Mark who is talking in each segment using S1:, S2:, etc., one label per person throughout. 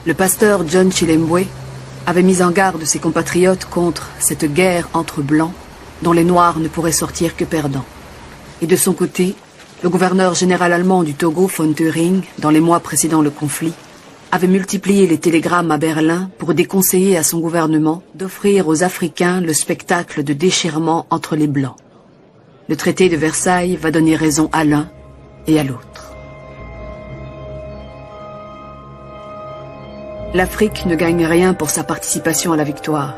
S1: Le pasteur John Chilembwe avait mis en garde ses compatriotes contre cette guerre entre blancs dont les noirs ne pourraient sortir que perdants. Et de son côté, le gouverneur général allemand du Togo, von Thüring, dans les mois précédant le conflit, avait multiplié les télégrammes à Berlin pour déconseiller à son gouvernement d'offrir aux Africains le spectacle de déchirement entre les Blancs. Le traité de Versailles va donner raison à l'un et à l'autre. L'Afrique ne gagne rien pour sa participation à la victoire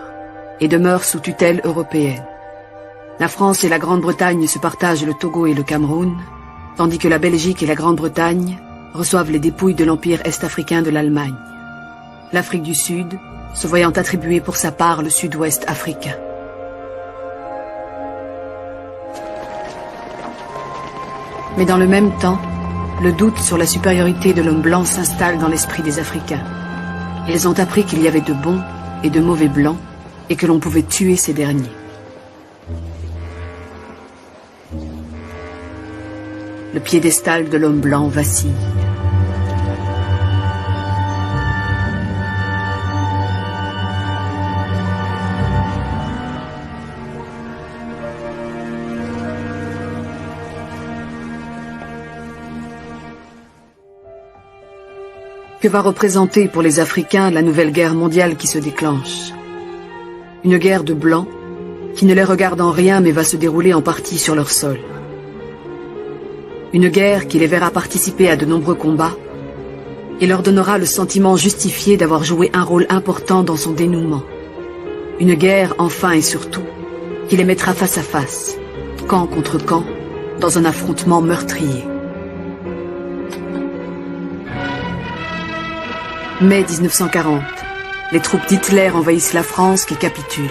S1: et demeure sous tutelle européenne. La France et la Grande-Bretagne se partagent le Togo et le Cameroun, tandis que la Belgique et la Grande-Bretagne reçoivent les dépouilles de l'empire est-africain de l'Allemagne. L'Afrique du Sud se voyant attribuer pour sa part le sud-ouest africain. Mais dans le même temps, le doute sur la supériorité de l'homme blanc s'installe dans l'esprit des Africains. Ils ont appris qu'il y avait de bons et de mauvais blancs et que l'on pouvait tuer ces derniers. Le piédestal de l'homme blanc vacille. Que va représenter pour les Africains la nouvelle guerre mondiale qui se déclenche? Une guerre de blancs qui ne les regarde en rien mais va se dérouler en partie sur leur sol. Une guerre qui les verra participer à de nombreux combats et leur donnera le sentiment justifié d'avoir joué un rôle important dans son dénouement. Une guerre, enfin et surtout, qui les mettra face à face, camp contre camp, dans un affrontement meurtrier. Mai 1940, les troupes d'Hitler envahissent la France qui capitule.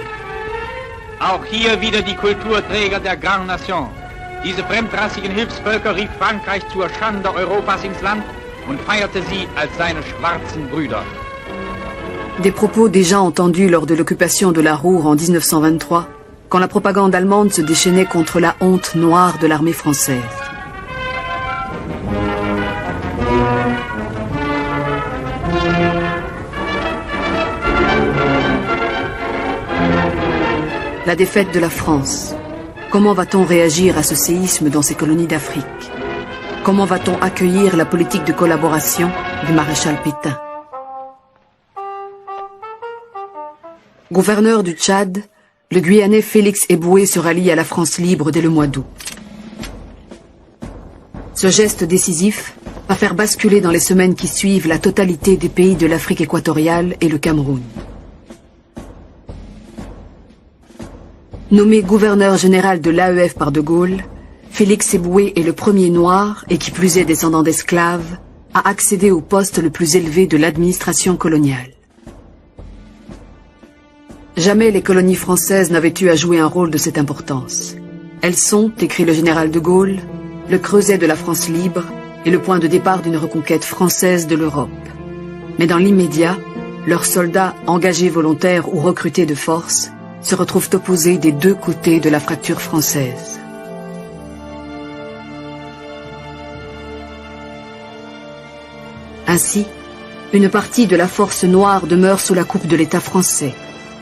S2: Auch hier wieder die Kulturträger der Grande Nation. Diese fremdrassigen Hilfsvölker rief Frankreich zur Schande Europas ins Land und feierte sie als seine schwarzen Brüder.
S1: Des propos déjà entendus lors de l'occupation de la Ruhr en 1923, quand la propagande allemande se déchaînait contre la honte noire de l'armée française. La défaite de la France. Comment va-t-on réagir à ce séisme dans ces colonies d'Afrique? Comment va-t-on accueillir la politique de collaboration du maréchal Pétain? Gouverneur du Tchad, le Guyanais Félix Éboué se rallie à la France libre dès le mois d'août. Ce geste décisif va faire basculer dans les semaines qui suivent la totalité des pays de l'Afrique équatoriale et le Cameroun. Nommé gouverneur général de l'AEF par De Gaulle, Félix Éboué est le premier noir, et qui plus est descendant d'esclaves, à accéder au poste le plus élevé de l'administration coloniale. Jamais les colonies françaises n'avaient eu à jouer un rôle de cette importance. Elles sont, écrit le général De Gaulle, le creuset de la France libre et le point de départ d'une reconquête française de l'Europe. Mais dans l'immédiat, leurs soldats, engagés volontaires ou recrutés de force, se retrouvent opposés des deux côtés de la fracture française. Ainsi, une partie de la force noire demeure sous la coupe de l'État français,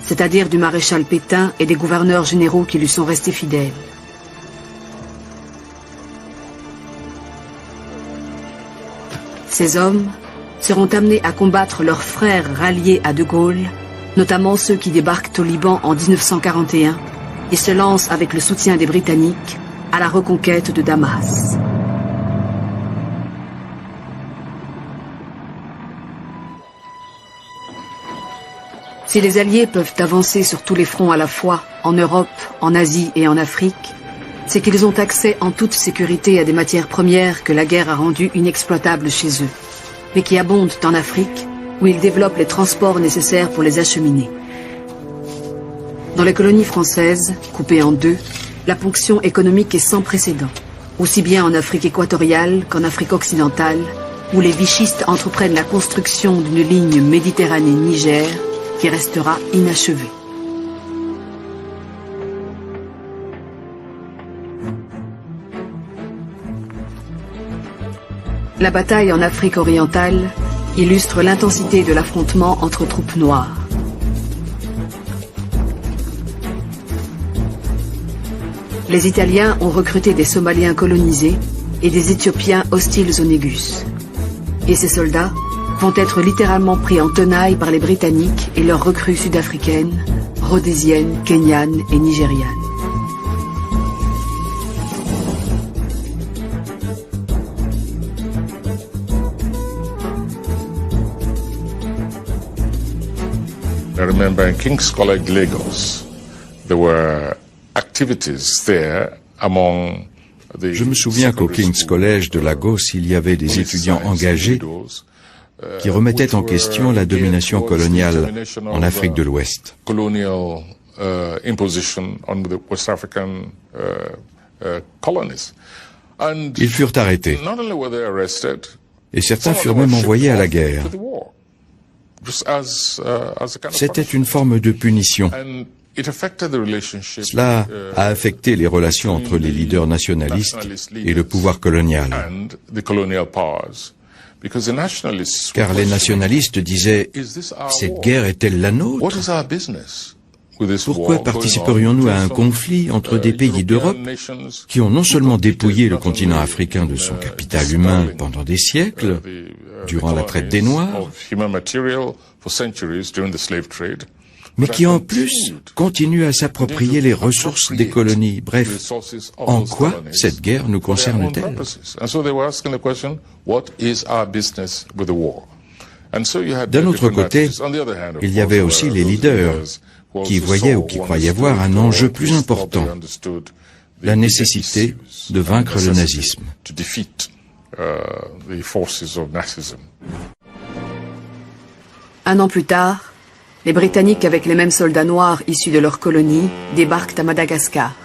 S1: c'est-à-dire du maréchal Pétain et des gouverneurs généraux qui lui sont restés fidèles. Ces hommes seront amenés à combattre leurs frères ralliés à De Gaulle, notamment ceux qui débarquent au Liban en 1941 et se lancent avec le soutien des Britanniques à la reconquête de Damas. Si les Alliés peuvent avancer sur tous les fronts à la fois, en Europe, en Asie et en Afrique, c'est qu'ils ont accès en toute sécurité à des matières premières que la guerre a rendues inexploitables chez eux, mais qui abondent en Afrique, où ils développent les transports nécessaires pour les acheminer. Dans les colonies françaises, coupées en deux, la ponction économique est sans précédent, aussi bien en Afrique équatoriale qu'en Afrique occidentale, où les vichistes entreprennent la construction d'une ligne Méditerranée-Niger qui restera inachevée. La bataille en Afrique orientale illustre l'intensité de l'affrontement entre troupes noires. Les Italiens ont recruté des Somaliens colonisés et des Éthiopiens hostiles au Négus. Et ces soldats vont être littéralement pris en tenaille par les Britanniques et leurs recrues sud-africaines, rhodésiennes, kenyanes et nigérianes.
S3: I remember in King's College, Lagos, there were activities there among the...
S4: Je me souviens qu'au King's College de Lagos, il y avait des étudiants engagés qui remettaient en question la domination coloniale en Afrique de l'Ouest. Ils furent arrêtés et certains furent même envoyés à la guerre. C'était une forme de punition. Cela a affecté les relations entre les leaders nationalistes et le pouvoir colonial. Car les nationalistes disaient « Cette guerre est-elle la nôtre ? Pourquoi participerions-nous à un conflit entre des pays d'Europe qui ont non seulement dépouillé le continent africain de son capital humain pendant des siècles, durant la traite des Noirs, mais qui en plus continuent à s'approprier les ressources des colonies. Bref, en quoi cette guerre nous concerne-t-elle ? D'un autre côté, il y avait aussi les leaders qui voyaient ou qui croyaient voir un enjeu plus important, la nécessité de vaincre le nazisme.
S1: Un an plus tard, les Britanniques, avec les mêmes soldats noirs issus de leur colonie, débarquent à Madagascar.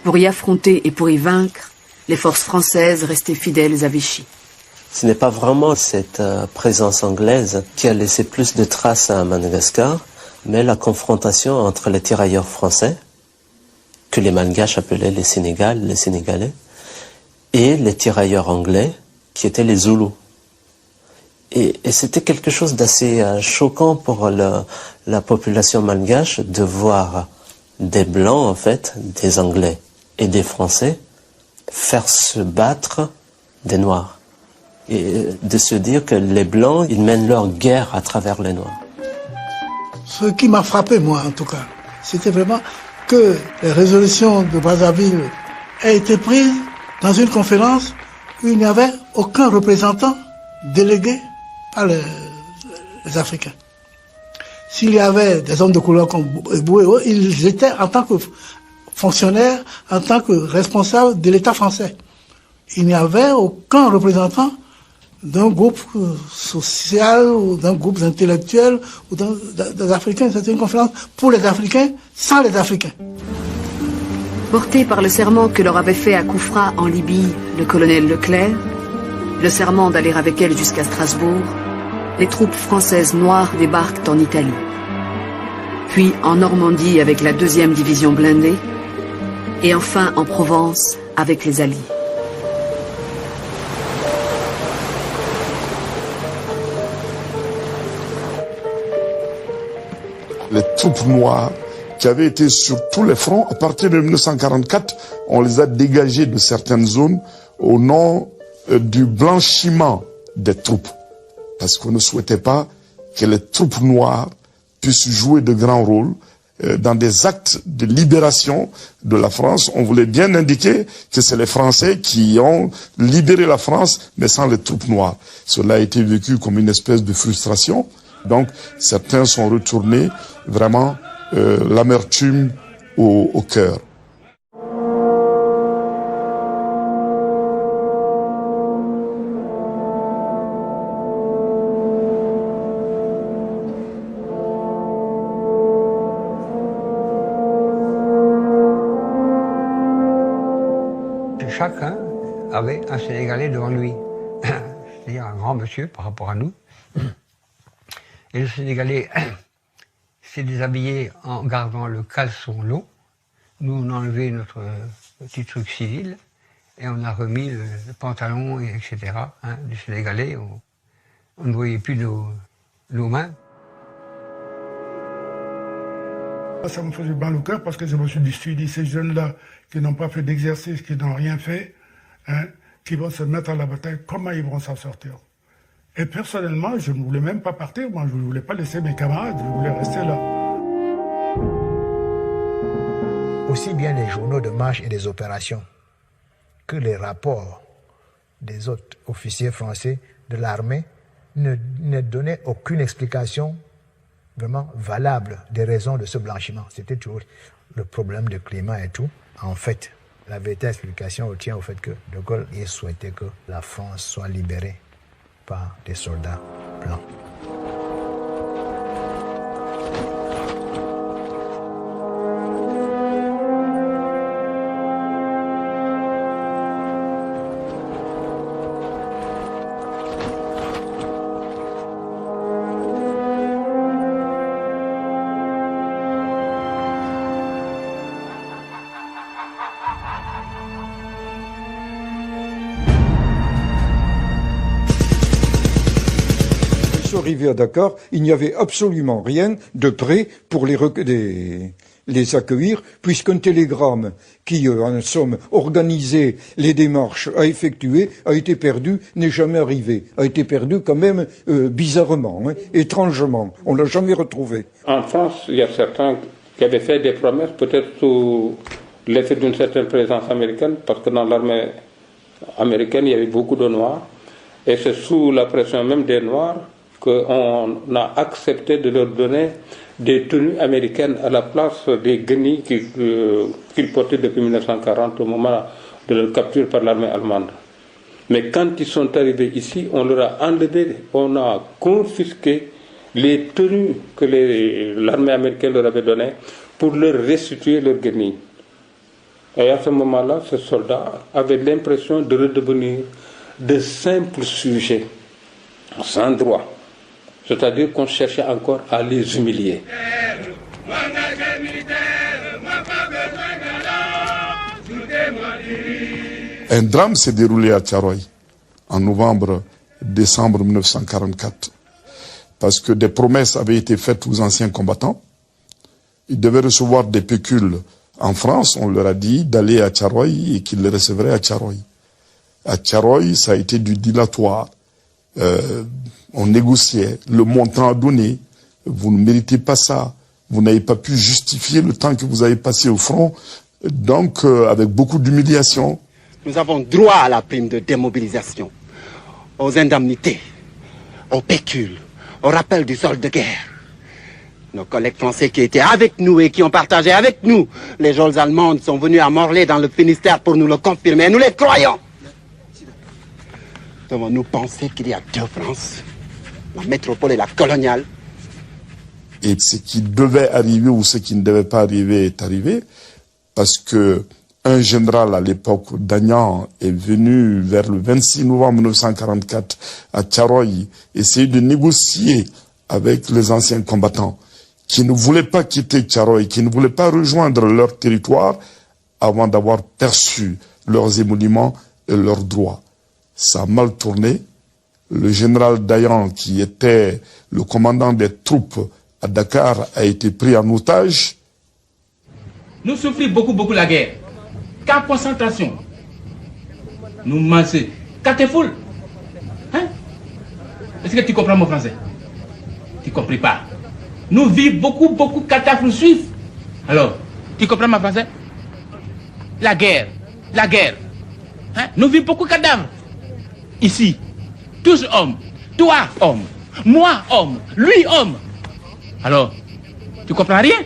S1: Pour y affronter et pour y vaincre, les forces françaises restaient fidèles à Vichy.
S5: Ce n'est pas vraiment cette présence anglaise qui a laissé plus de traces à Madagascar, mais la confrontation entre les tirailleurs français, que les Malgaches appelaient les Sénégalais, et les tirailleurs anglais, qui étaient les Zoulous. Et c'était quelque chose d'assez choquant pour la population malgache de voir des Blancs, en fait, des Anglais et des Français, faire se battre des Noirs. Et de se dire que les Blancs, ils mènent leur guerre à travers les Noirs.
S6: Ce qui m'a frappé, moi, en tout cas, c'était vraiment que les résolutions de Brazzaville aient été prises dans une conférence où il n'y avait aucun représentant délégué par les Africains. S'il y avait des hommes de couleur comme Bouéo, ils étaient en tant que fonctionnaires, en tant que responsables de l'État français. Il n'y avait aucun représentant d'un groupe social ou d'un groupe intellectuel ou des Africains. C'était une conférence pour les Africains, sans les Africains.
S1: Porté par le serment que leur avait fait à Koufra en Libye le colonel Leclerc, le serment d'aller avec elle jusqu'à Strasbourg, les troupes françaises noires débarquent en Italie. Puis en Normandie avec la 2e division blindée, et enfin en Provence avec les Alliés.
S7: Les troupes noires qui avaient été sur tous les fronts, à partir de 1944, on les a dégagées de certaines zones au nom du blanchiment des troupes. Parce qu'on ne souhaitait pas que les troupes noires puissent jouer de grands rôles dans des actes de libération de la France. On voulait bien indiquer que c'est les Français qui ont libéré la France, mais sans les troupes noires. Cela a été vécu comme une espèce de frustration. Donc, certains sont retournés vraiment l'amertume au cœur.
S8: Chacun avait un Sénégalais devant lui, c'est-à-dire un grand monsieur par rapport à nous. Et le Sénégalais s'est déshabillé en gardant le caleçon long. Nous, on a enlevé notre petit truc civil et on a remis le pantalon, etc. Du Sénégalais on ne voyait plus nos mains.
S9: Ça me faisait mal au cœur parce que je me suis dit, ces jeunes-là qui n'ont pas fait d'exercice, qui n'ont rien fait, hein, qui vont se mettre à la bataille, comment ils vont s'en sortir? Et personnellement, je ne voulais même pas partir, moi je ne voulais pas laisser mes camarades, je voulais rester là.
S10: Aussi bien les journaux de marche et des opérations que les rapports des autres officiers français de l'armée ne donnaient aucune explication vraiment valable des raisons de ce blanchiment. C'était toujours le problème de climat et tout. En fait, la véritable explication tient au fait que De Gaulle souhaitait que la France soit libérée par des soldats blancs.
S11: Arrivé à Dakar, il n'y avait absolument rien de prêt pour les accueillir, puisqu'un télégramme qui, en somme, organisait les démarches à effectuer, a été perdu, n'est jamais arrivé. A été perdu quand même bizarrement, hein, étrangement. On l'a jamais retrouvé.
S12: En France, il y a certains qui avaient fait des promesses, peut-être sous l'effet d'une certaine présence américaine, parce que dans l'armée américaine, il y avait beaucoup de Noirs, et c'est sous la pression même des Noirs qu'on a accepté de leur donner des tenues américaines à la place des guenilles qu'ils portaient depuis 1940 au moment de leur capture par l'armée allemande. Mais quand ils sont arrivés ici, on leur a enlevé, on a confisqué les tenues que l'armée américaine leur avait données pour leur restituer leurs guenilles. Et à ce moment-là, ces soldats avaient l'impression de redevenir de simples sujets, sans droit. C'est-à-dire qu'on cherchait encore à les humilier.
S7: Un drame s'est déroulé à Thiaroye en décembre 1944, parce que des promesses avaient été faites aux anciens combattants. Ils devaient recevoir des pécules en France. On leur a dit d'aller à Thiaroye et qu'ils les recevraient à Thiaroye. À Thiaroye, ça a été du dilatoire. On négociait, le montant à donner, vous ne méritez pas ça, vous n'avez pas pu justifier le temps que vous avez passé au front, donc avec beaucoup d'humiliation.
S13: Nous avons droit à la prime de démobilisation, aux indemnités, aux pécules, au rappel du solde de guerre. Nos collègues français qui étaient avec nous et qui ont partagé avec nous les geôles allemandes sont venus à Morlaix dans le Finistère pour nous le confirmer, nous les croyons. Devons-nous penser qu'il y a deux France, la métropole et la coloniale?
S7: Et ce qui devait arriver ou ce qui ne devait pas arriver est arrivé, parce que un général à l'époque, Dagnan, est venu vers le 26 novembre 1944 à Thiaroye essayer de négocier avec les anciens combattants qui ne voulaient pas quitter Thiaroye, qui ne voulaient pas rejoindre leur territoire avant d'avoir perçu leurs émoluments et leurs droits. Ça a mal tourné. Le général Dayan, qui était le commandant des troupes à Dakar, a été pris en otage.
S14: Nous souffrons beaucoup la guerre. Camp de concentration. Nous mangeons. Catéfoule. Hein? Est-ce que tu comprends mon français? Tu ne comprends pas. Nous vivons beaucoup catastrophes suisses. Alors, tu comprends mon français? La guerre. Hein? Nous vivons beaucoup de cadavres. Ici, tous hommes, toi homme, moi homme, lui homme. Alors, tu comprends rien?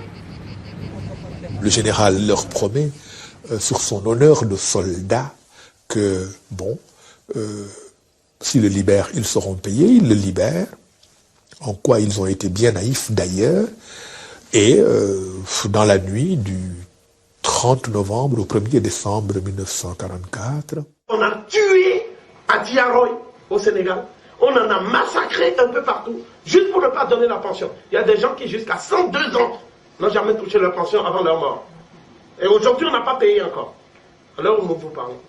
S15: Le général leur promet, sur son honneur de soldat, que, s'ils le libèrent, ils seront payés, ils le libèrent, en quoi ils ont été bien naïfs d'ailleurs, et dans la nuit du 30 novembre au 1er décembre 1944...
S16: On a tué à Thiaroye, au Sénégal. On en a massacré un peu partout, juste pour ne pas donner la pension. Il y a des gens qui, jusqu'à 102 ans, n'ont jamais touché leur pension avant leur mort. Et aujourd'hui, on n'a pas payé encore. Alors, nous vous parlons.